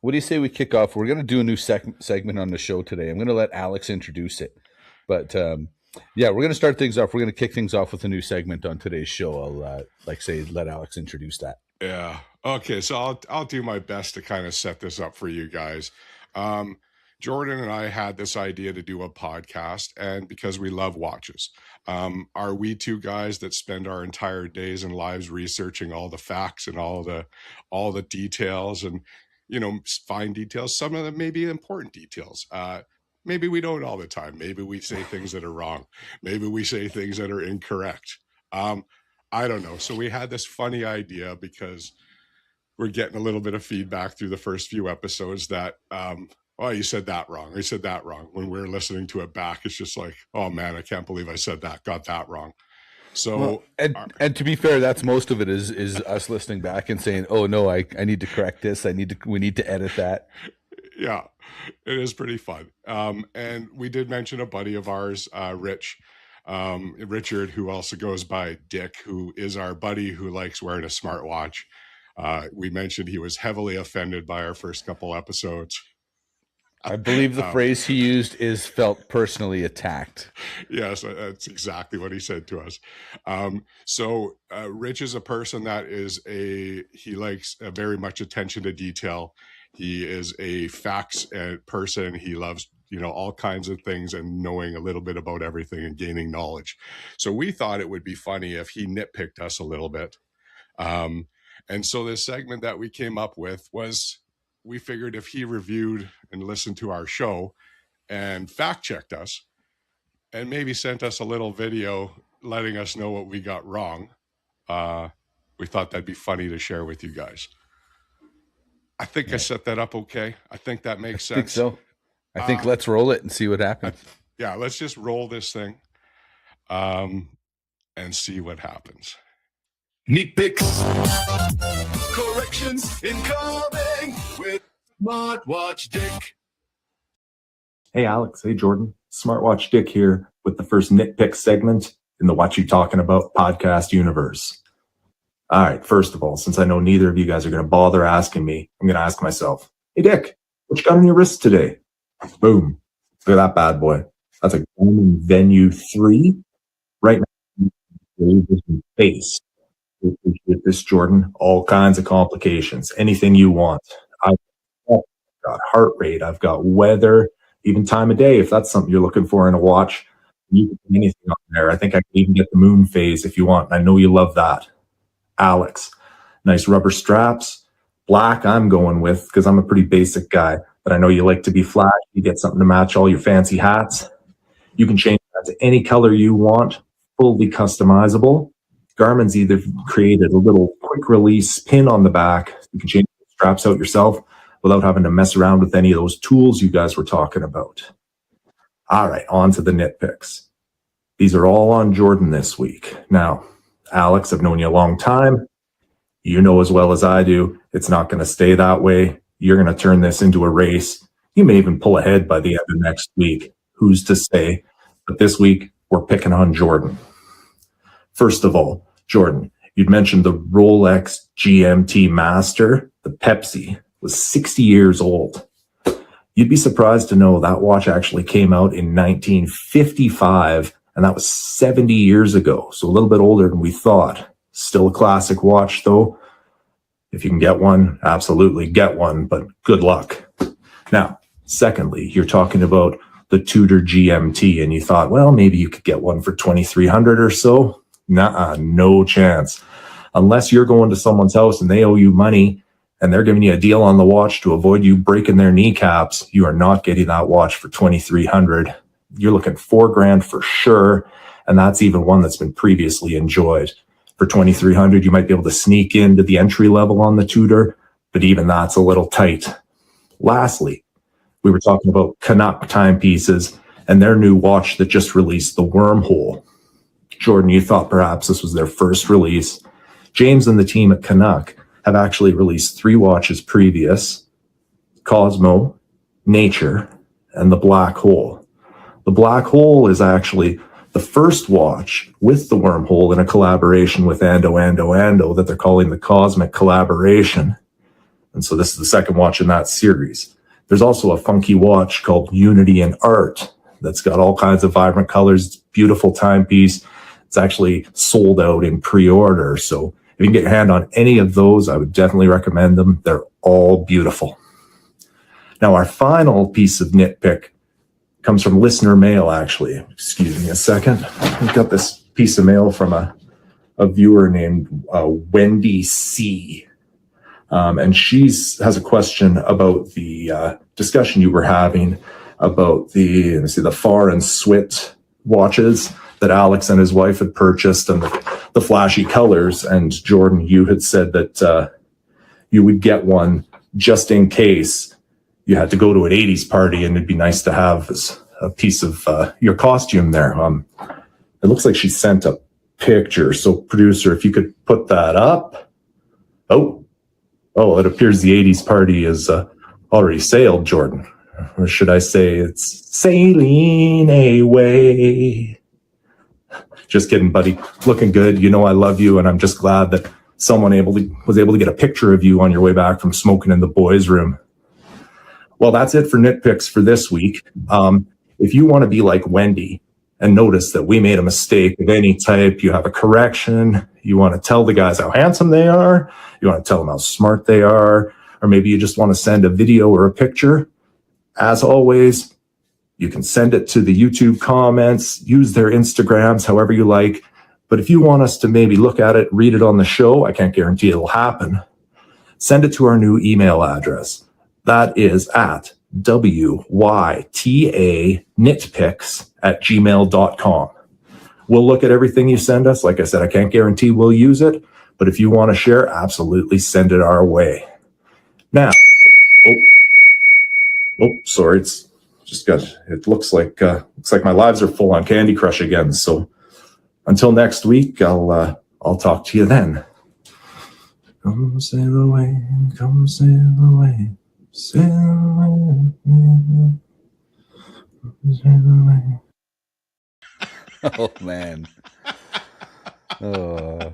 what do you say we kick off? We're going to do a new segment on the show today. I'm going to let Alex introduce it. But yeah, we're going to start things off. We're going to kick things off with a new segment on today's show. I'll let Alex introduce that. Yeah. Okay. So I'll do my best to kind of set this up for you guys. Jordan and I had this idea to do a podcast, and because we love watches, are we two guys that spend our entire days and lives researching all the facts and all the details and, fine details. Some of them may be important details. Maybe we don't all the time. Maybe we say things that are wrong. Maybe we say things that are incorrect. I don't know. So we had this funny idea because we're getting a little bit of feedback through the first few episodes that, oh, you said that wrong. I said that wrong. When we're listening to it back, it's just like, oh man, I can't believe I said that, got that wrong. So, and to be fair, that's most of it is us listening back and saying, oh no, I need to correct this. We need to edit that. Yeah, it is pretty fun. And we did mention a buddy of ours, Richard, who also goes by Dick, who is our buddy who likes wearing a smartwatch. We mentioned he was heavily offended by our first couple episodes. I believe the phrase he used is felt personally attacked. Yes, that's exactly what he said to us. So Rich is a person that he likes very much attention to detail. He is a facts person. He loves, all kinds of things and knowing a little bit about everything and gaining knowledge. So we thought it would be funny if he nitpicked us a little bit. And so this segment that we came up with was, we figured if he reviewed and listened to our show and fact-checked us and maybe sent us a little video letting us know what we got wrong, we thought that'd be funny to share with you guys. I think I set that up okay. I think that makes sense. I think so. I think let's roll it and see what happens. Let's just roll this thing and see what happens. Nitpicks, corrections incoming with Smartwatch Dick. Hey Alex, hey Jordan, Smartwatch Dick here with the first nitpick segment in the Watch You Talkin About podcast universe. All right, first of all, since I know neither of you guys are going to bother asking me, I'm going to ask myself, hey Dick, what you got on your wrist today? Boom. Look at that bad boy. That's a Garmin Venue 3. Right now, face. With this, Jordan, all kinds of complications, anything you want. I've got heart rate, I've got weather, even time of day. If that's something you're looking for in a watch, you can put anything on there. I think I can even get the moon phase if you want. I know you love that. Alex, nice rubber straps. Black I'm going with because I'm a pretty basic guy, but I know you like to be flashy. You get something to match all your fancy hats. You can change that to any color you want, fully customizable. Garmin's either created a little quick release pin on the back. You can change the straps out yourself without having to mess around with any of those tools you guys were talking about. All right, on to the nitpicks. These are all on Jordan this week. Now, Alex, I've known you a long time. You know as well as I do, it's not going to stay that way. You're going to turn this into a race. You may even pull ahead by the end of next week. Who's to say? But this week, we're picking on Jordan. First of all, Jordan, you'd mentioned the Rolex GMT Master, the Pepsi, was 60 years old. You'd be surprised to know that watch actually came out in 1955, and that was 70 years ago, so a little bit older than we thought. Still a classic watch, though. If you can get one, absolutely get one, but good luck. Now, secondly, you're talking about the Tudor GMT, and you thought, well, maybe you could get one for $2,300 or so. Nuh-uh, no chance. Unless you're going to someone's house and they owe you money and they're giving you a deal on the watch to avoid you breaking their kneecaps, you are not getting that watch for $2,300. You're looking $4,000 for sure, and that's even one that's been previously enjoyed. For $2,300, you might be able to sneak into the entry level on the Tudor, but even that's a little tight. Lastly, we were talking about Canuck timepieces and their new watch that just released, the Wormhole. Jordan, you thought perhaps this was their first release. James and the team at Canuck have actually released 3 watches previous: Cosmo, Nature, and the Black Hole. The Black Hole is actually the first watch with the Wormhole in a collaboration with Ando that they're calling the Cosmic Collaboration. And so this is the second watch in that series. There's also a funky watch called Unity and Art that's got all kinds of vibrant colors, beautiful timepiece. It's actually sold out in pre-order. So if you can get your hand on any of those, I would definitely recommend them. They're all beautiful. Now, our final piece of nitpick comes from listener mail, actually. Excuse me a second. We've got this piece of mail from a viewer named Wendy C. And she has a question about the discussion you were having about the Far and Swit watches that Alex and his wife had purchased and the flashy colors. And Jordan, you had said that you would get one just in case you had to go to an 80s party and it'd be nice to have as a piece of your costume there. It looks like she sent a picture. So producer, if you could put that up. Oh, it appears the 80s party is already sailed, Jordan. Or should I say it's sailing away? Just kidding, buddy. Looking good. You know I love you, and I'm just glad that someone was able to get a picture of you on your way back from smoking in the boys' room. Well, that's it for nitpicks for this week. If you want to be like Wendy and notice that we made a mistake of any type, you have a correction, you want to tell the guys how handsome they are, you want to tell them how smart they are, or maybe you just want to send a video or a picture, as always, you can send it to the YouTube comments, use their Instagrams, however you like. But if you want us to maybe look at it, read it on the show, I can't guarantee it'll happen. Send it to our new email address. That is at wytanitpicks@gmail.com. We'll look at everything you send us. Like I said, I can't guarantee we'll use it, but if you want to share, absolutely send it our way. Now, sorry, it's just it looks like my lives are full on Candy Crush again. So until next week, I'll talk to you then. Come sail away, come sail away, sail away, sail away. Oh man. Oh,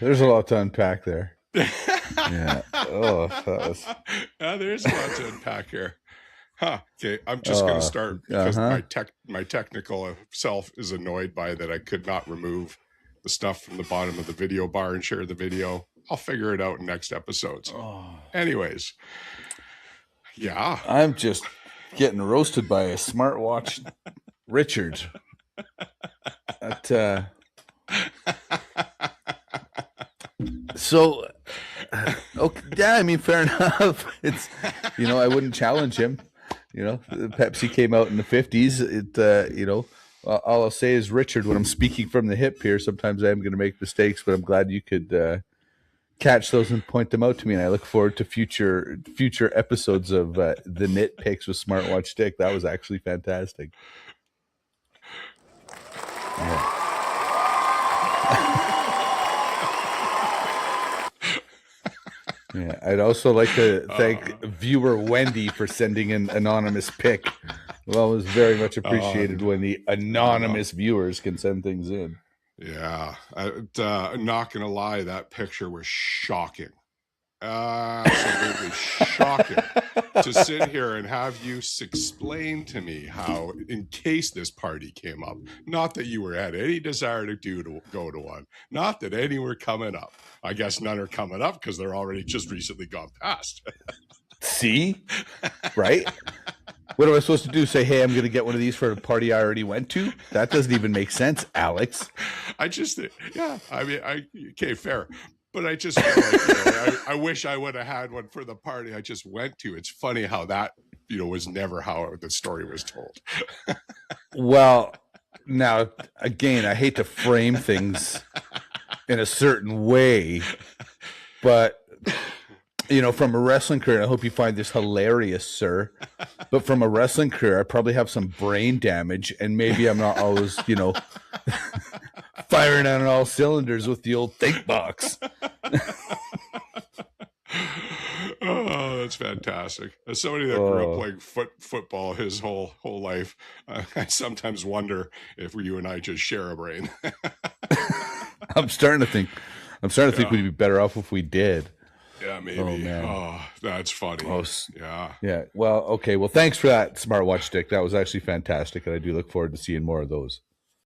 there's a lot to unpack there. Yeah. Oh, that was. There's a lot to unpack here. Okay, I'm just going to start because my technical self is annoyed by that I could not remove the stuff from the bottom of the video bar and share the video. I'll figure it out in next episodes. Anyways, yeah. I'm just getting roasted by a smartwatch, Richard. So, okay, yeah, I mean, fair enough. It's, I wouldn't challenge him. Pepsi came out in the 50s. All I'll say is, Richard, when I'm speaking from the hip here, sometimes I am going to make mistakes, but I'm glad you could catch those and point them out to me. And I look forward to future episodes of the nitpicks with Smartwatch Dick. That was actually fantastic. Yeah. Yeah, I'd also like to thank viewer Wendy for sending an anonymous pic. Well, it was very much appreciated when the anonymous viewers can send things in. Yeah, I'm not gonna lie, that picture was shocking. Absolutely shocking to sit here and have you explain to me how, in case this party came up, not that you had any desire to go to one, not that any were coming up. I guess none are coming up because they're already just recently gone past. See? Right? What am I supposed to do? Say, hey, I'm going to get one of these for a party I already went to? That doesn't even make sense, Alex. Okay, fair. But I just feel like, I wish I would have had one for the party I just went to. It's funny how that, was never how the story was told. Well, now, again, I hate to frame things in a certain way, but, from a wrestling career, I hope you find this hilarious, sir, but from a wrestling career, I probably have some brain damage, and maybe I'm not always, firing on all cylinders with the old think box. Oh, that's fantastic. As somebody that grew up playing football his whole life, I sometimes wonder if you and I just share a brain. I'm starting to think we'd be better off if we did. Yeah, maybe. Oh, man. Oh, that's funny. Oh, yeah. yeah. Well, okay. Well, thanks for that, Smartwatch Dick. That was actually fantastic, and I do look forward to seeing more of those.